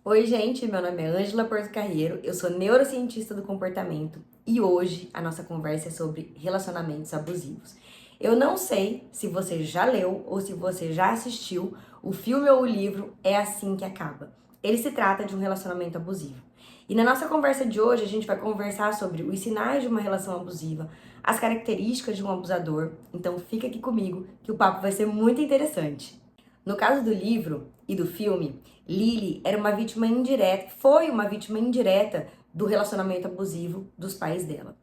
Oi, gente, meu nome é Ângela Porto Carreiro, eu sou neurocientista do comportamento e hoje a nossa conversa é sobre relacionamentos abusivos. Eu não sei se você já leu ou se você já assistiu o filme ou o livro É Assim que Acaba. Ele se trata de um relacionamento abusivo. E na nossa conversa de hoje a gente vai conversar sobre os sinais de uma relação abusiva, as características de um abusador. Então fica aqui comigo que o papo vai ser muito interessante. No caso do livro e do filme, Lily era uma vítima indireta, foi uma vítima indireta do relacionamento abusivo dos pais dela.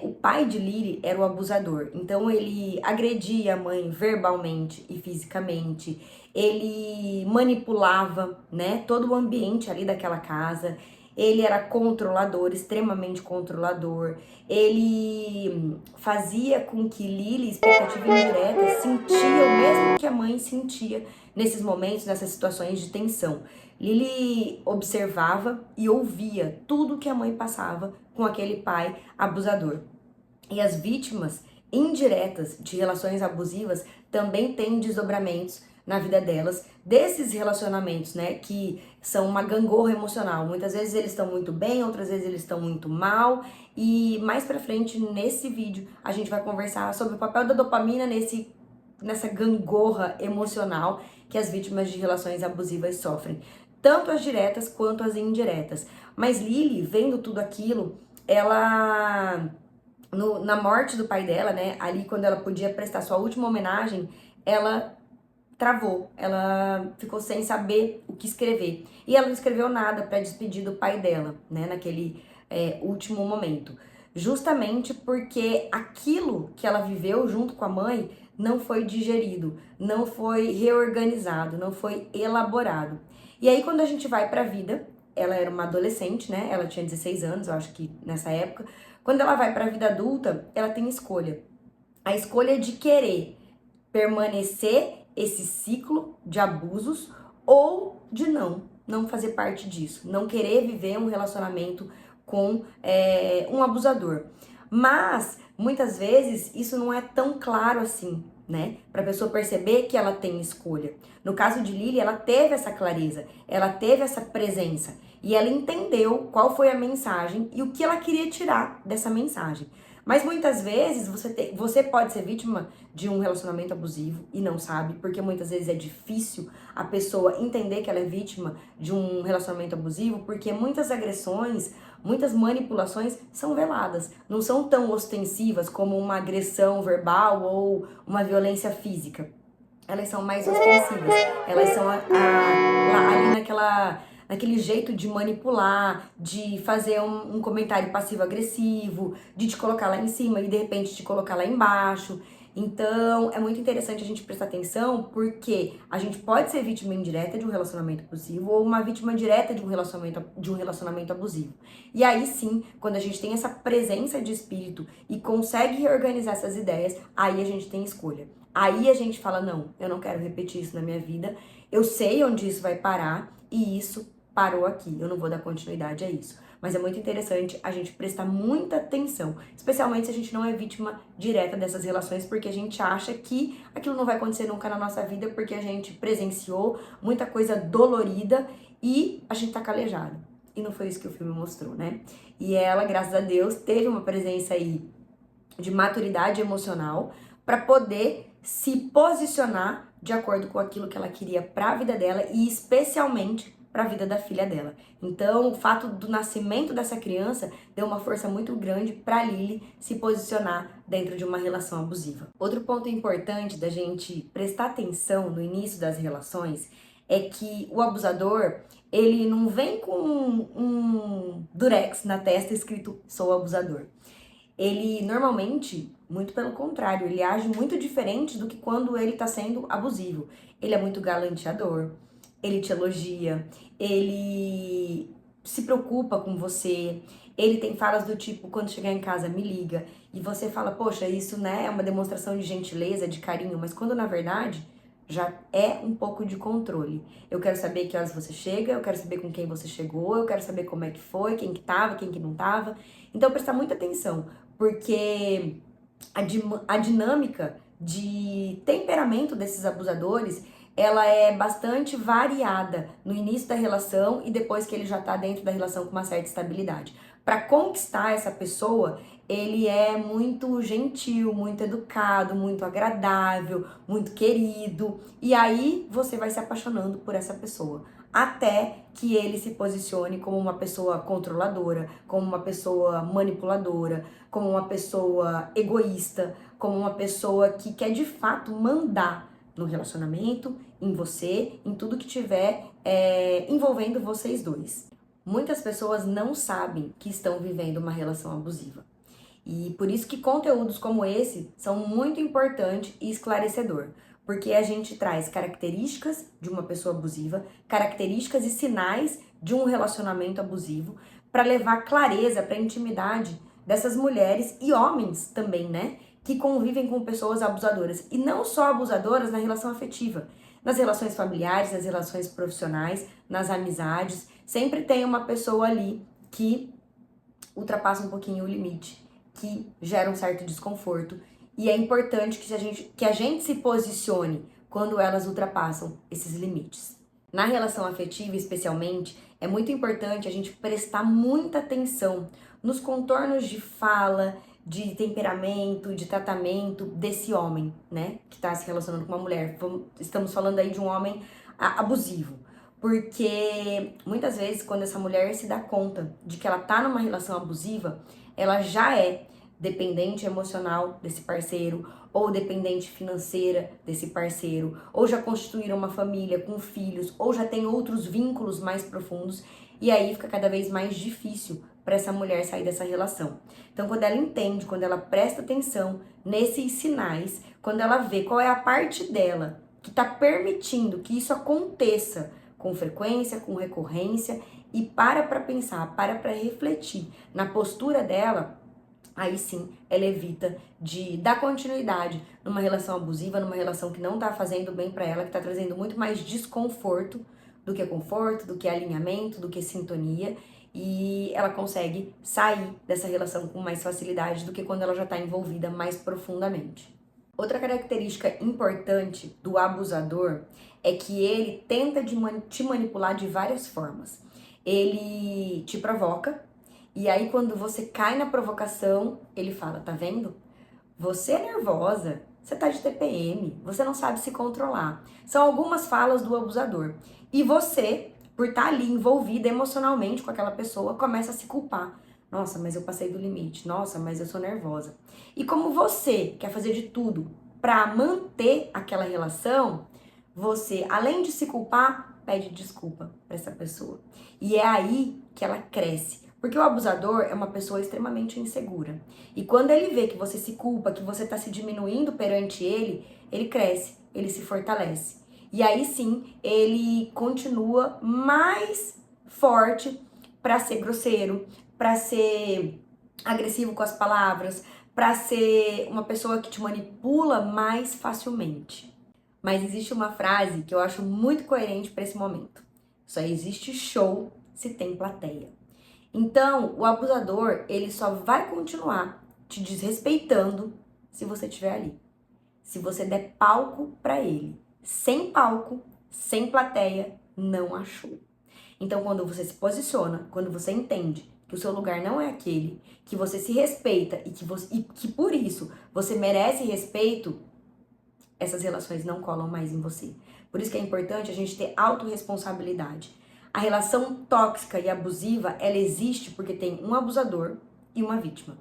O pai de Lily era o abusador, então ele agredia a mãe verbalmente e fisicamente, ele manipulava, né, todo o ambiente ali daquela casa, ele era controlador, extremamente controlador, ele fazia com que Lily, expectativa indireta, sentia o mesmo que a mãe sentia nesses momentos, nessas situações de tensão. Lily observava e ouvia tudo que a mãe passava com aquele pai abusador. E as vítimas indiretas de relações abusivas também têm desdobramentos na vida delas, desses relacionamentos, né, que são uma gangorra emocional. Muitas vezes eles estão muito bem, outras vezes eles estão muito mal. E mais pra frente nesse vídeo a gente vai conversar sobre o papel da dopamina nessa gangorra emocional que as vítimas de relações abusivas sofrem, tanto as diretas quanto as indiretas. Mas Lily, vendo tudo aquilo, ela na morte do pai dela, né, ali quando ela podia prestar sua última homenagem, ela travou, ela ficou sem saber o que escrever. E ela não escreveu nada para despedir do pai dela, né, naquele último momento. Justamente porque aquilo que ela viveu junto com a mãe não foi digerido, não foi reorganizado, não foi elaborado. E aí quando a gente vai para a vida, ela era uma adolescente, né? Ela tinha 16 anos, eu acho que nessa época. Quando ela vai para a vida adulta, ela tem escolha. A escolha de querer permanecer esse ciclo de abusos ou de não fazer parte disso, não querer viver um relacionamento com um abusador. Mas muitas vezes isso não é tão claro assim, né? Para a pessoa perceber que ela tem escolha. No caso de Lily, ela teve essa clareza, ela teve essa presença e ela entendeu qual foi a mensagem e o que ela queria tirar dessa mensagem. Mas muitas vezes você pode ser vítima de um relacionamento abusivo e não sabe, porque muitas vezes é difícil a pessoa entender que ela é vítima de um relacionamento abusivo, porque muitas agressões, muitas manipulações são veladas, não são tão ostensivas como uma agressão verbal ou uma violência física. Elas são mais ostensivas, elas são ali naquele jeito de manipular, de fazer um comentário passivo-agressivo, de te colocar lá em cima e de repente te colocar lá embaixo. Então, é muito interessante a gente prestar atenção, porque a gente pode ser vítima indireta de um relacionamento abusivo ou uma vítima direta de um relacionamento abusivo. E aí sim, quando a gente tem essa presença de espírito e consegue reorganizar essas ideias, aí a gente tem escolha. Aí a gente fala, não, eu não quero repetir isso na minha vida, eu sei onde isso vai parar e isso parou aqui, eu não vou dar continuidade a isso. Mas é muito interessante a gente prestar muita atenção, especialmente se a gente não é vítima direta dessas relações, porque a gente acha que aquilo não vai acontecer nunca na nossa vida, porque a gente presenciou muita coisa dolorida e a gente tá calejado. E não foi isso que o filme mostrou, né? E ela, graças a Deus, teve uma presença aí de maturidade emocional para poder se posicionar de acordo com aquilo que ela queria para a vida dela e especialmente para a vida da filha dela. Então, o fato do nascimento dessa criança deu uma força muito grande para Lily se posicionar dentro de uma relação abusiva. Outro ponto importante da gente prestar atenção no início das relações é que o abusador, ele não vem com um durex na testa escrito sou abusador. Ele normalmente, muito pelo contrário, ele age muito diferente do que quando ele tá sendo abusivo. Ele é muito galanteador, ele te elogia, ele se preocupa com você, ele tem falas do tipo, quando chegar em casa, me liga, e você fala, poxa, isso, né, é uma demonstração de gentileza, de carinho, mas quando na verdade já é um pouco de controle. Eu quero saber que horas você chega, eu quero saber com quem você chegou, eu quero saber como é que foi, quem que tava, quem que não tava. Então prestar muita atenção, porque a dinâmica de temperamento desses abusadores ela é bastante variada no início da relação e depois que ele já tá dentro da relação com uma certa estabilidade. Para conquistar essa pessoa, ele é muito gentil, muito educado, muito agradável, muito querido, e aí você vai se apaixonando por essa pessoa, até que ele se posicione como uma pessoa controladora, como uma pessoa manipuladora, como uma pessoa egoísta, como uma pessoa que quer de fato mandar no relacionamento, em você, em tudo que tiver envolvendo vocês dois. Muitas pessoas não sabem que estão vivendo uma relação abusiva. E por isso que conteúdos como esse são muito importantes e esclarecedor, porque a gente traz características de uma pessoa abusiva, características e sinais de um relacionamento abusivo, para levar clareza para a intimidade dessas mulheres e homens também, né, que convivem com pessoas abusadoras, e não só abusadoras na relação afetiva, nas relações familiares, nas relações profissionais, nas amizades, sempre tem uma pessoa ali que ultrapassa um pouquinho o limite, que gera um certo desconforto, e é importante que a gente se posicione quando elas ultrapassam esses limites. Na relação afetiva, especialmente, é muito importante a gente prestar muita atenção nos contornos de fala, de temperamento, de tratamento desse homem, né, que está se relacionando com uma mulher. Estamos falando aí de um homem abusivo. Porque muitas vezes, quando essa mulher se dá conta de que ela tá numa relação abusiva, ela já é dependente emocional desse parceiro, ou dependente financeira desse parceiro, ou já constituíram uma família com filhos, ou já tem outros vínculos mais profundos, e aí fica cada vez mais difícil para essa mulher sair dessa relação. Então, quando ela entende, quando ela presta atenção nesses sinais, quando ela vê qual é a parte dela que está permitindo que isso aconteça com frequência, com recorrência, e para pensar, para refletir na postura dela, aí sim ela evita de dar continuidade numa relação abusiva, numa relação que não tá fazendo bem para ela, que tá trazendo muito mais desconforto do que conforto, do que alinhamento, do que sintonia, e ela consegue sair dessa relação com mais facilidade do que quando ela já tá envolvida mais profundamente. Outra característica importante do abusador é que ele tenta te manipular de várias formas. Ele te provoca, e aí quando você cai na provocação, ele fala, tá vendo? Você é nervosa, você tá de TPM, você não sabe se controlar. São algumas falas do abusador. E você, por estar ali envolvida emocionalmente com aquela pessoa, começa a se culpar. Nossa, mas eu passei do limite. Nossa, mas eu sou nervosa. E como você quer fazer de tudo para manter aquela relação, você, além de se culpar, pede desculpa para essa pessoa. E é aí que ela cresce. Porque o abusador é uma pessoa extremamente insegura. E quando ele vê que você se culpa, que você está se diminuindo perante ele, ele cresce, ele se fortalece. E aí sim, ele continua mais forte para ser grosseiro, para ser agressivo com as palavras, para ser uma pessoa que te manipula mais facilmente. Mas existe uma frase que eu acho muito coerente para esse momento. Só existe show se tem plateia. Então, o abusador, ele só vai continuar te desrespeitando se você estiver ali. Se você der palco para ele. Sem palco, sem plateia, não há show. Então, quando você se posiciona, quando você entende que o seu lugar não é aquele, que você se respeita e que por isso você merece respeito, essas relações não colam mais em você. Por isso que é importante a gente ter autorresponsabilidade. A relação tóxica e abusiva, ela existe porque tem um abusador e uma vítima.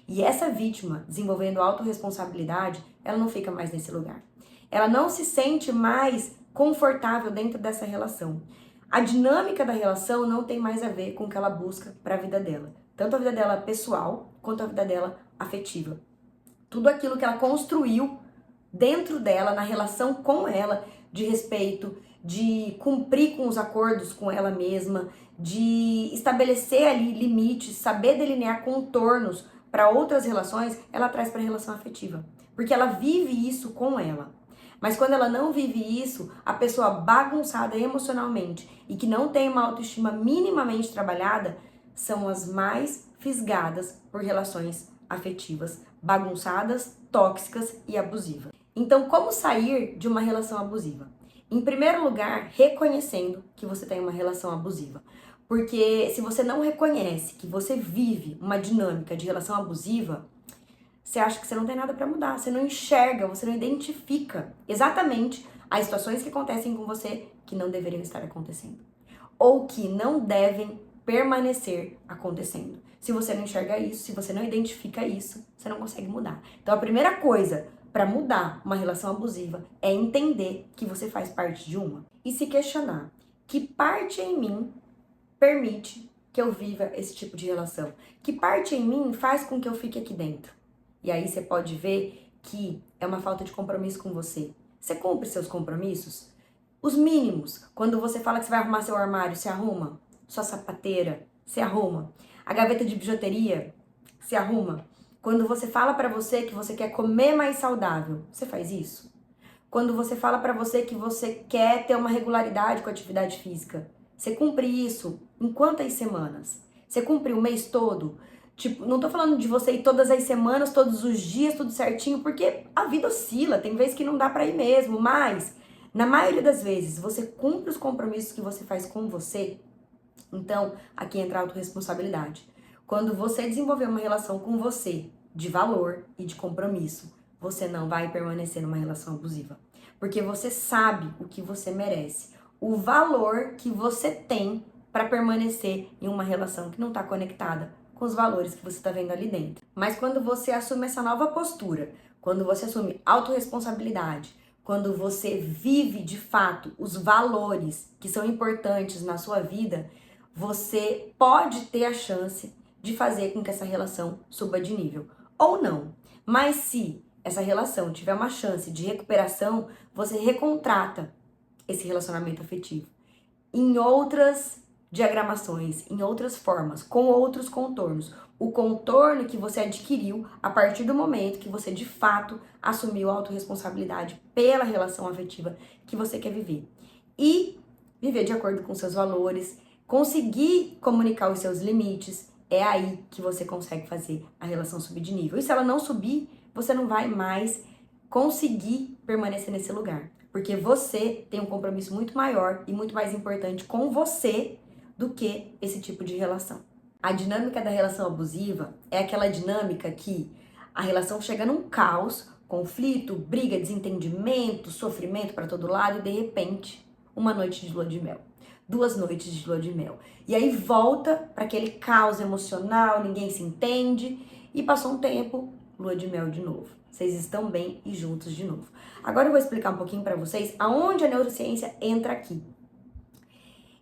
E essa vítima, desenvolvendo autorresponsabilidade, ela não fica mais nesse lugar. Ela não se sente mais confortável dentro dessa relação. A dinâmica da relação não tem mais a ver com o que ela busca para a vida dela. Tanto a vida dela pessoal, quanto a vida dela afetiva. Tudo aquilo que ela construiu dentro dela, na relação com ela, de respeito, de cumprir com os acordos com ela mesma, de estabelecer ali limites, saber delinear contornos para outras relações, ela traz para a relação afetiva. Porque ela vive isso com ela. Mas quando ela não vive isso, a pessoa bagunçada emocionalmente e que não tem uma autoestima minimamente trabalhada, são as mais fisgadas por relações afetivas, bagunçadas, tóxicas e abusivas. Então, como sair de uma relação abusiva? Em primeiro lugar, reconhecendo que você tem uma relação abusiva. Porque se você não reconhece que você vive uma dinâmica de relação abusiva, você acha que você não tem nada pra mudar, você não enxerga, você não identifica exatamente as situações que acontecem com você que não deveriam estar acontecendo ou que não devem permanecer acontecendo. Se você não enxerga isso, se você não identifica isso, você não consegue mudar. Então a primeira coisa para mudar uma relação abusiva é entender que você faz parte de uma e se questionar: que parte em mim permite que eu viva esse tipo de relação? Que parte em mim faz com que eu fique aqui dentro? E aí você pode ver que é uma falta de compromisso com você. Você cumpre seus compromissos? Os mínimos. Quando você fala que você vai arrumar seu armário, você arruma? Sua sapateira, você arruma? A gaveta de bijuteria, você arruma? Quando você fala pra você que você quer comer mais saudável, você faz isso? Quando você fala pra você que você quer ter uma regularidade com a atividade física, você cumpre isso em quantas semanas? Você cumpre o mês todo? Tipo, não tô falando de você ir todas as semanas, todos os dias, tudo certinho, porque a vida oscila, tem vezes que não dá pra ir mesmo, mas na maioria das vezes você cumpre os compromissos que você faz com você. Então, aqui entra a autorresponsabilidade. Quando você desenvolver uma relação com você de valor e de compromisso, você não vai permanecer numa relação abusiva. Porque você sabe o que você merece, o valor que você tem para permanecer em uma relação que não está conectada com os valores que você está vendo ali dentro. Mas quando você assume essa nova postura, quando você assume autorresponsabilidade, quando você vive de fato os valores que são importantes na sua vida, você pode ter a chance de fazer com que essa relação suba de nível. Ou não. Mas se essa relação tiver uma chance de recuperação, você recontrata esse relacionamento afetivo em outras diagramações, em outras formas, com outros contornos. O contorno que você adquiriu a partir do momento que você de fato assumiu a autorresponsabilidade pela relação afetiva que você quer viver. E viver de acordo com seus valores, conseguir comunicar os seus limites, é aí que você consegue fazer a relação subir de nível. E se ela não subir, você não vai mais conseguir permanecer nesse lugar. Porque você tem um compromisso muito maior e muito mais importante com você do que esse tipo de relação. A dinâmica da relação abusiva é aquela dinâmica que a relação chega num caos, conflito, briga, desentendimento, sofrimento para todo lado e de repente, uma noite de lua de mel. 2 noites de lua de mel. E aí volta para aquele caos emocional, ninguém se entende e passou um tempo, lua de mel de novo. Vocês estão bem e juntos de novo. Agora eu vou explicar um pouquinho para vocês aonde a neurociência entra aqui.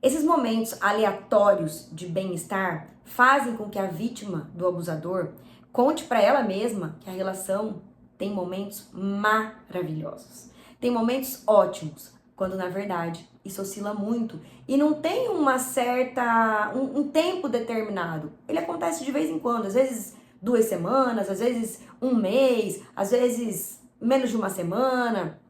Esses momentos aleatórios de bem-estar fazem com que a vítima do abusador conte para ela mesma que a relação tem momentos maravilhosos. Tem momentos ótimos, quando na verdade isso oscila muito e não tem uma certa um tempo determinado. Ele acontece de vez em quando, às vezes 2 semanas, às vezes 1 mês, às vezes menos de 1 semana.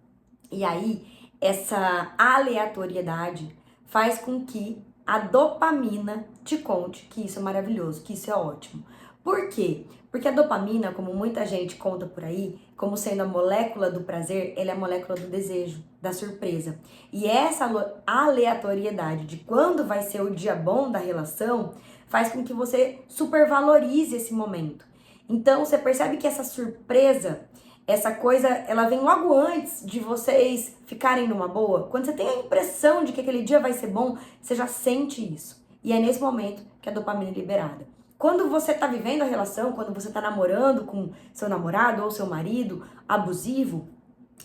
E aí essa aleatoriedade faz com que a dopamina te conte que isso é maravilhoso, que isso é ótimo. Por quê? Porque a dopamina, como muita gente conta por aí, como sendo a molécula do prazer, ela é a molécula do desejo, da surpresa. E essa aleatoriedade de quando vai ser o dia bom da relação faz com que você supervalorize esse momento. Então você percebe que essa surpresa, essa coisa, ela vem logo antes de vocês ficarem numa boa. Quando você tem a impressão de que aquele dia vai ser bom, você já sente isso. E é nesse momento que a dopamina é liberada. Quando você tá vivendo a relação, quando você tá namorando com seu namorado ou seu marido abusivo,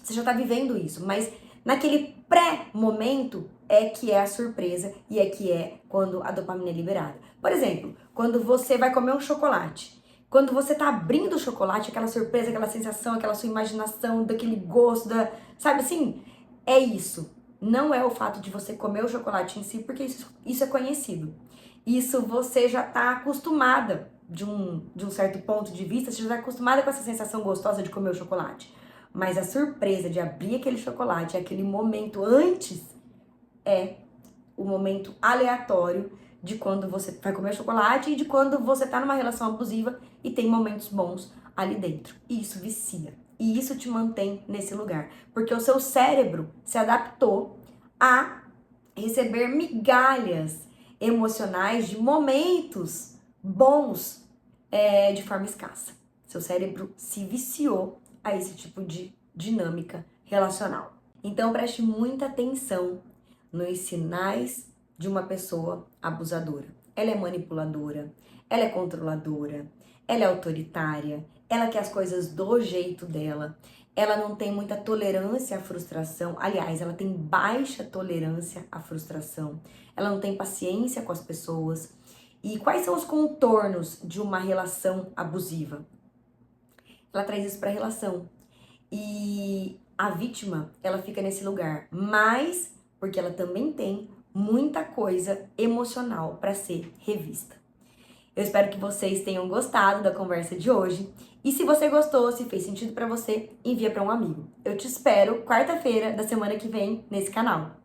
você já tá vivendo isso. Mas naquele pré-momento é que é a surpresa e é que é quando a dopamina é liberada. Por exemplo, quando você vai comer um chocolate. Quando você tá abrindo o chocolate, aquela surpresa, aquela sensação, aquela sua imaginação, daquele gosto, sabe assim? É isso. Não é o fato de você comer o chocolate em si, porque isso é conhecido. Isso você já tá acostumada, de um certo ponto de vista, você já tá acostumada com essa sensação gostosa de comer o chocolate. Mas a surpresa de abrir aquele chocolate, aquele momento antes, é o momento aleatório de quando você vai comer chocolate e de quando você tá numa relação abusiva e tem momentos bons ali dentro. E isso vicia. E isso te mantém nesse lugar. Porque o seu cérebro se adaptou a receber migalhas emocionais de momentos bons de forma escassa. Seu cérebro se viciou a esse tipo de dinâmica relacional. Então preste muita atenção nos sinais de uma pessoa abusadora. Ela é manipuladora, ela é controladora, ela é autoritária, ela quer as coisas do jeito dela, ela não tem muita tolerância à frustração, aliás, ela tem baixa tolerância à frustração, ela não tem paciência com as pessoas. E quais são os contornos de uma relação abusiva? Ela traz isso para a relação. E a vítima, ela fica nesse lugar, mas porque ela também tem muita coisa emocional para ser revista. Eu espero que vocês tenham gostado da conversa de hoje. E se você gostou, se fez sentido para você, envia para um amigo. Eu te espero quarta-feira da semana que vem nesse canal.